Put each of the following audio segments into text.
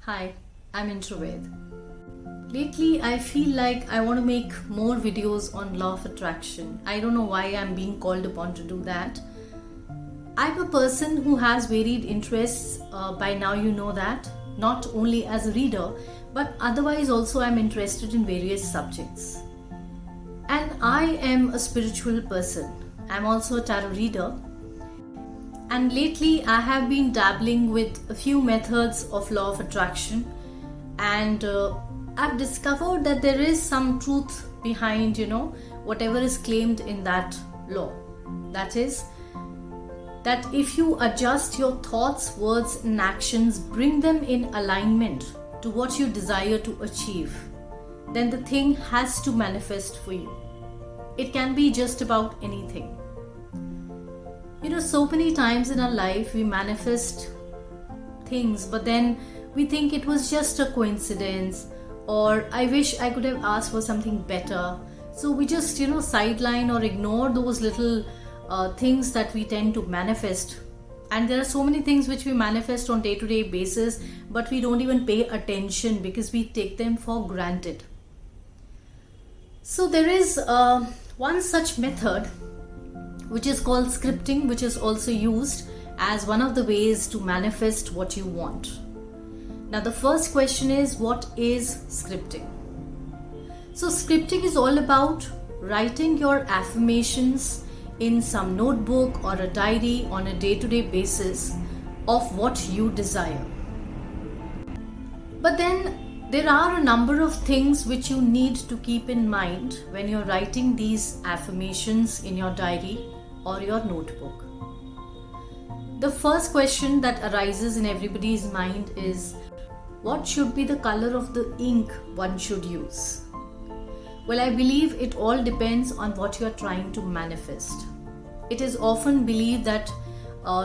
Hi, I'm Introved. Lately, I feel like I want to make more videos on law of attraction. I don't know why I'm being called upon to do that. I'm a person who has varied interests. By now, you know that. Not only as a reader, but otherwise also I'm interested in various subjects. And I am a spiritual person. I'm also a tarot reader. And lately, I have been dabbling with a few methods of law of attraction, and I've discovered that there is some truth behind, whatever is claimed in that law. That is, that if you adjust your thoughts, words, and actions, bring them in alignment to what you desire to achieve, then the thing has to manifest for you. It can be just about anything. So many times in our life we manifest things, but then we think it was just a coincidence, or I wish I could have asked for something better. So we just, sideline or ignore those little things that we tend to manifest. And there are so many things which we manifest on day-to-day basis, but we don't even pay attention because we take them for granted. So there is one such method which is called scripting, which is also used as one of the ways to manifest what you want. Now the first question is, what is scripting? So scripting is all about writing your affirmations in some notebook or a diary on a day-to-day basis of what you desire. But then there are a number of things which you need to keep in mind when you're writing these affirmations in your diary or your notebook. The first question that arises in everybody's mind is, what should be the color of the ink one should use? Well, I believe it all depends on what you are trying to manifest. It is often believed that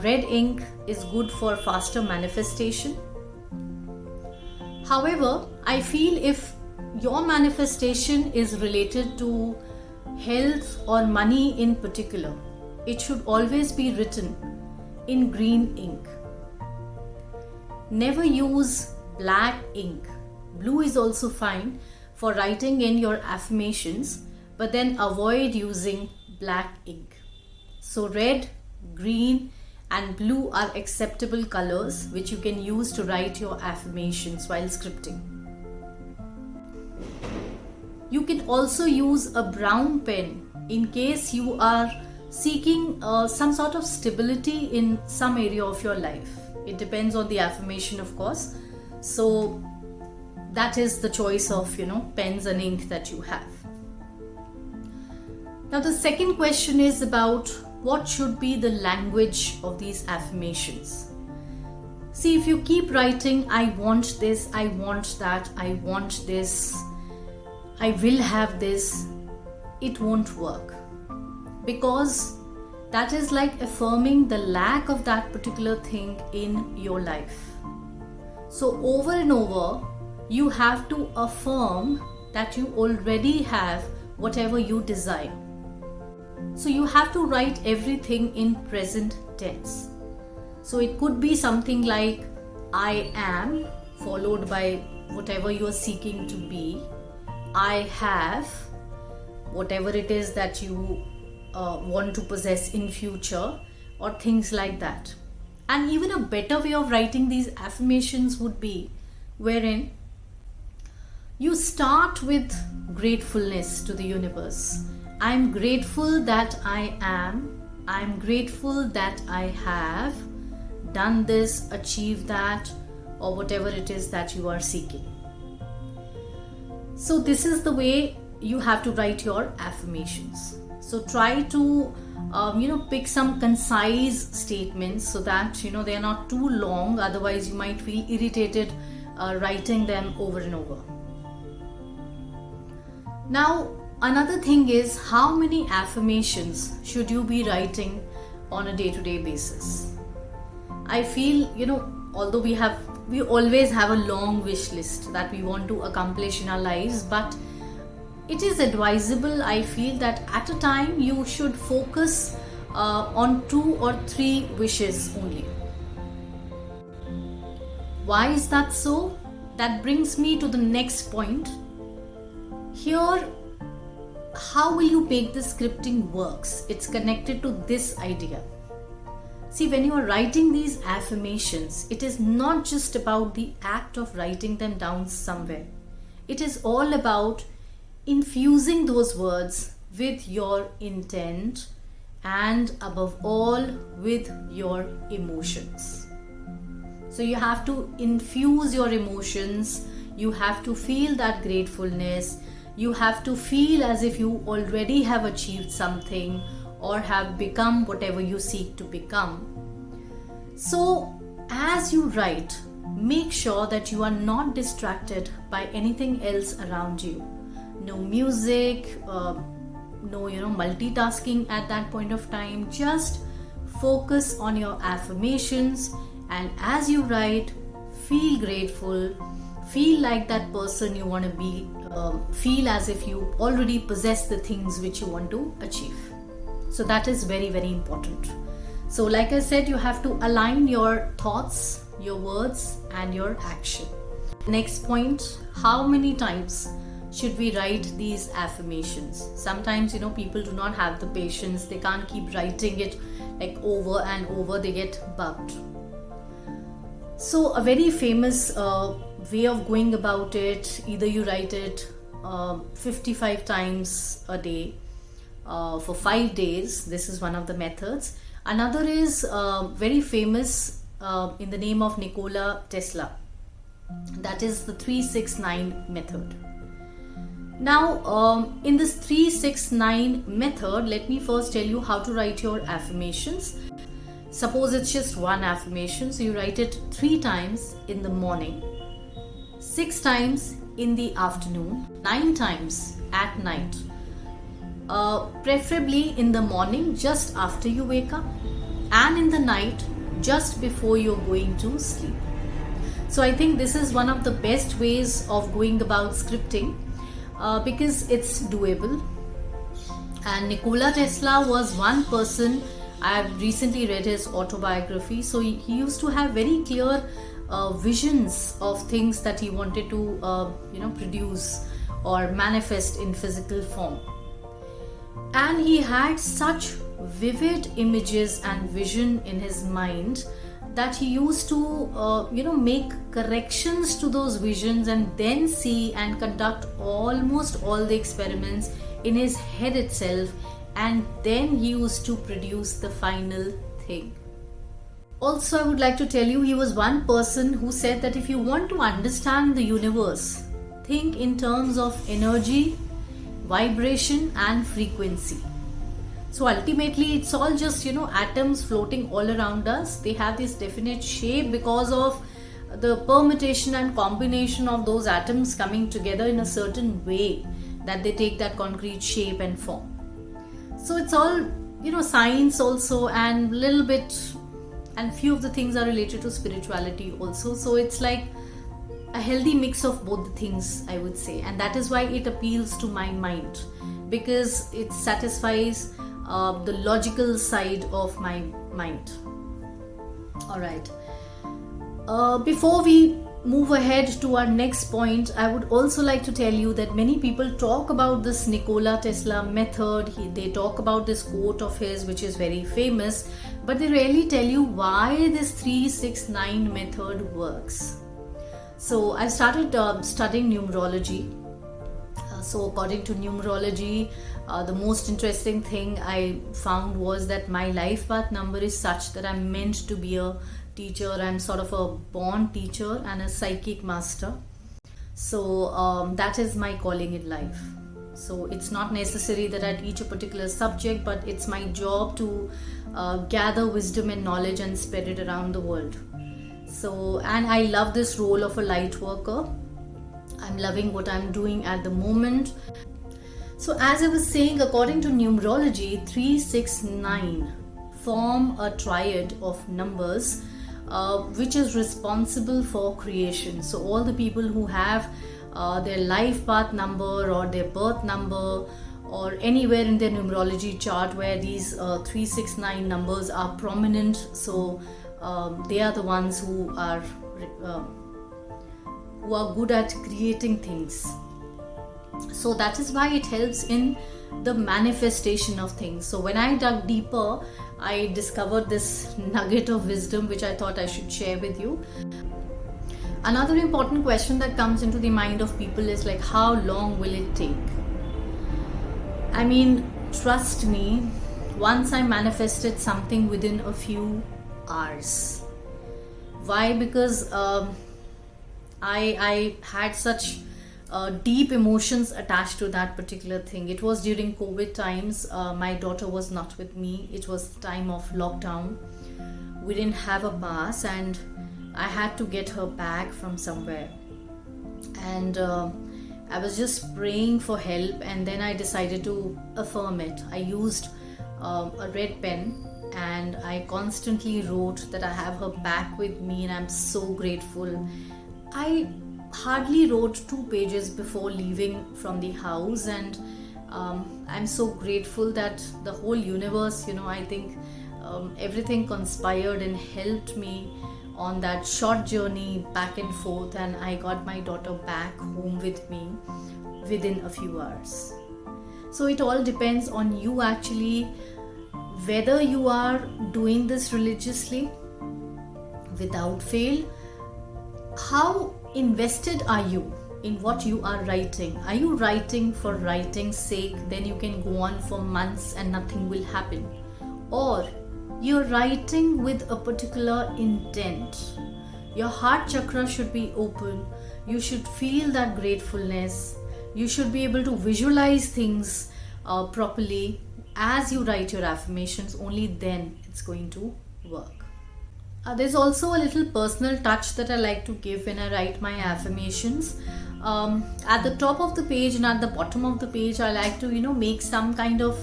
red ink is good for faster manifestation. However, I feel if your manifestation is related to health or money in particular, it should always be written in green ink. Never use black ink. Blue is also fine for writing in your affirmations, but then avoid using black ink. So red, green, and blue are acceptable colors which you can use to write your affirmations while scripting. You can also use a brown pen in case you are seeking some sort of stability in some area of your life. It depends on the affirmation, of course. So that is the choice of pens and ink that you have. Now the second question is about what should be the language of these affirmations. See, if you keep writing, I want this, I want that, I want this, I will have this, it won't work. Because that is like affirming the lack of that particular thing in your life. So over and over, you have to affirm that you already have whatever you desire. So you have to write everything in present tense. So it could be something like, I am, followed by whatever you are seeking to be. I have, whatever it is that you want to possess in future, or things like that. And even a better way of writing these affirmations would be wherein you start with gratefulness to the universe. I'm grateful that I am. I'm grateful that I have done this, achieved that, or whatever it is that you are seeking. So this is the way you have to write your affirmations. So try to pick some concise statements so that they are not too long, otherwise you might feel irritated writing them over and over. Now another thing is, how many affirmations should you be writing on a day-to-day basis? I feel although we always have a long wish list that we want to accomplish in our lives, but it is advisable, I feel, that at a time you should focus on 2 or 3 wishes only. Why is that so? That brings me to the next point. Here, how will you make the scripting works? It's connected to this idea. See, when you are writing these affirmations, it is not just about the act of writing them down somewhere. It is all about infusing those words with your intent and above all with your emotions. So you have to infuse your emotions, you have to feel that gratefulness, you have to feel as if you already have achieved something or have become whatever you seek to become. So as you write, make sure that you are not distracted by anything else around you. No music, no multitasking at that point of time. Just focus on your affirmations, and as you write, feel grateful, feel like that person you want to be, feel as if you already possess the things which you want to achieve. So that is very, very important. So like I said, you have to align your thoughts, your words and your action. Next point, how many times should we write these affirmations? Sometimes people do not have the patience, they can't keep writing it like over and over, they get bugged. So a very famous way of going about it, either you write it 55 times a day for 5 days. This is one of the methods. Another is very famous in the name of Nikola Tesla. That is the 369 method. Now in this 369 method, let me first tell you how to write your affirmations. Suppose it's just one affirmation, so you write it 3 times in the morning, 6 times in the afternoon, 9 times at night. Preferably in the morning just after you wake up, and in the night just before you're going to sleep. So I think this is one of the best ways of going about scripting because it's doable. And Nikola Tesla was one person. I have recently read his autobiography. So he used to have very clear visions of things that he wanted to produce or manifest in physical form. And he had such vivid images and vision in his mind that he used to make corrections to those visions and then see and conduct almost all the experiments in his head itself, and then he used to produce the final thing. Also, I would like to tell you, he was one person who said that if you want to understand the universe, think in terms of energy, vibration and frequency. So ultimately it's all just atoms floating all around us. They have this definite shape because of the permutation and combination of those atoms coming together in a certain way that they take that concrete shape and form. So it's all science also, and little bit, and few of the things are related to spirituality also. So it's like a healthy mix of both the things, I would say, and that is why it appeals to my mind, because it satisfies the logical side of my mind. Alright, before we move ahead to our next point, I would also like to tell you that many people talk about this Nikola Tesla method. They talk about this quote of his which is very famous, but they rarely tell you why this 369 method works. So I started studying numerology. So according to numerology, the most interesting thing I found was that my life path number is such that I'm meant to be a teacher. I'm sort of a born teacher and a psychic master. So that is my calling in life. So it's not necessary that I teach a particular subject, but it's my job to gather wisdom and knowledge and spread it around the world. So, and I love this role of a light worker. I'm loving what I'm doing at the moment. So as I was saying, according to numerology, 369 form a triad of numbers which is responsible for creation. So all the people who have their life path number or their birth number or anywhere in their numerology chart where these 369 numbers are prominent, so they are the ones who are who are good at creating things. So that is why it helps in the manifestation of things. So when I dug deeper, I discovered this nugget of wisdom which I thought I should share with you. Another important question that comes into the mind of people is like, how long will it take? I mean, trust me, once I manifested something within a few hours. Why? Because I had such deep emotions attached to that particular thing. It was during COVID times. My daughter was not with me. It was time of lockdown. We didn't have a pass and I had to get her back from somewhere. And I was just praying for help, and then I decided to affirm it. I used a red pen and I constantly wrote that I have her back with me and I'm so grateful. I hardly wrote 2 pages before leaving from the house, and I'm so grateful that the whole universe, I think everything conspired and helped me on that short journey back and forth, and I got my daughter back home with me within a few hours. So it all depends on you actually, whether you are doing this religiously without fail. How invested are you in what you are writing? Are you writing for writing's sake? Then you can go on for months and nothing will happen. Or you're writing with a particular intent. Your heart chakra should be open. You should feel that gratefulness. You should be able to visualize things properly as you write your affirmations. Only then it's going to work. There's also a little personal touch that I like to give when I write my affirmations. At the top of the page and at the bottom of the page, I like to make some kind of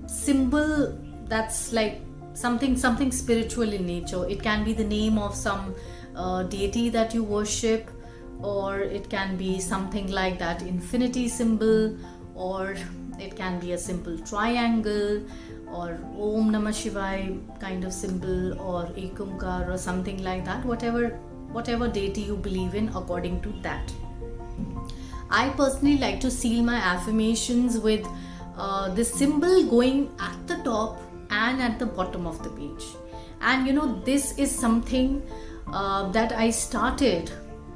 symbol that's like something spiritual in nature. It can be the name of some deity that you worship, or it can be something like that infinity symbol, or it can be a simple triangle, or Om Namah Shivaya kind of symbol, or Ekamkar or something like that, whatever deity you believe in according to that. I personally like to seal my affirmations with this symbol going at the top and at the bottom of the page. And this is something that I started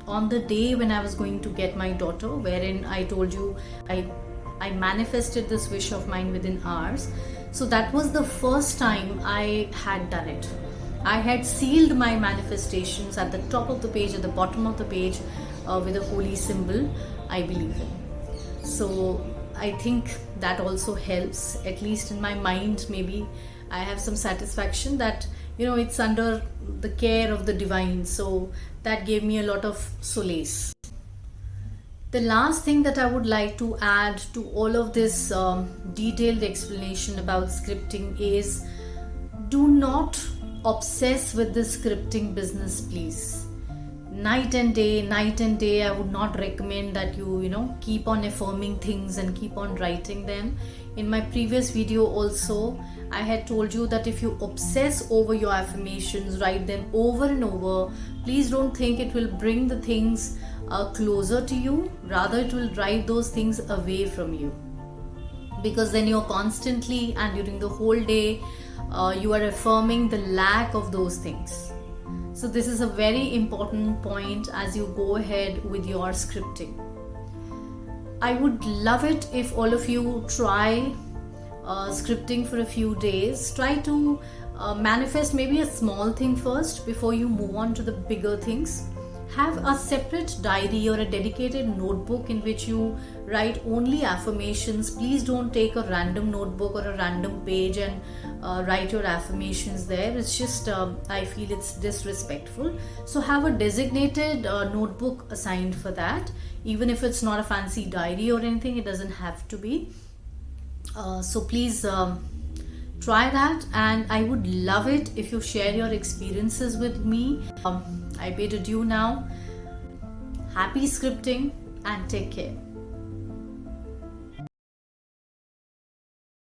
on the day when I was going to get my daughter, wherein I told you I manifested this wish of mine within hours. So that was the first time I had done it. I had sealed my manifestations at the top of the page, at the bottom of the page, with a holy symbol I believe in. So I think that also helps, at least in my mind. Maybe I have some satisfaction that it's under the care of the divine. So that gave me a lot of solace. The last thing that I would like to add to all of this detailed explanation about scripting is, do not obsess with the scripting business, please. Night and day, I would not recommend that you keep on affirming things and keep on writing them. In my previous video also, I had told you that if you obsess over your affirmations, write them over and over, please don't think it will bring the things closer to you. Rather, it will drive those things away from you, because then you're constantly and during the whole day you are affirming the lack of those things. So this is a very important point as you go ahead with your scripting. I would love it if all of you try scripting for a few days. Try to manifest maybe a small thing first before you move on to the bigger things. Have a separate diary or a dedicated notebook in which you write only affirmations. Please don't take a random notebook or a random page and write your affirmations there. It's just, I feel it's disrespectful. So have a designated notebook assigned for that. Even if it's not a fancy diary or anything, it doesn't have to be. So please try that, and I would love it if you share your experiences with me. I bid adieu now. Happy scripting and take care.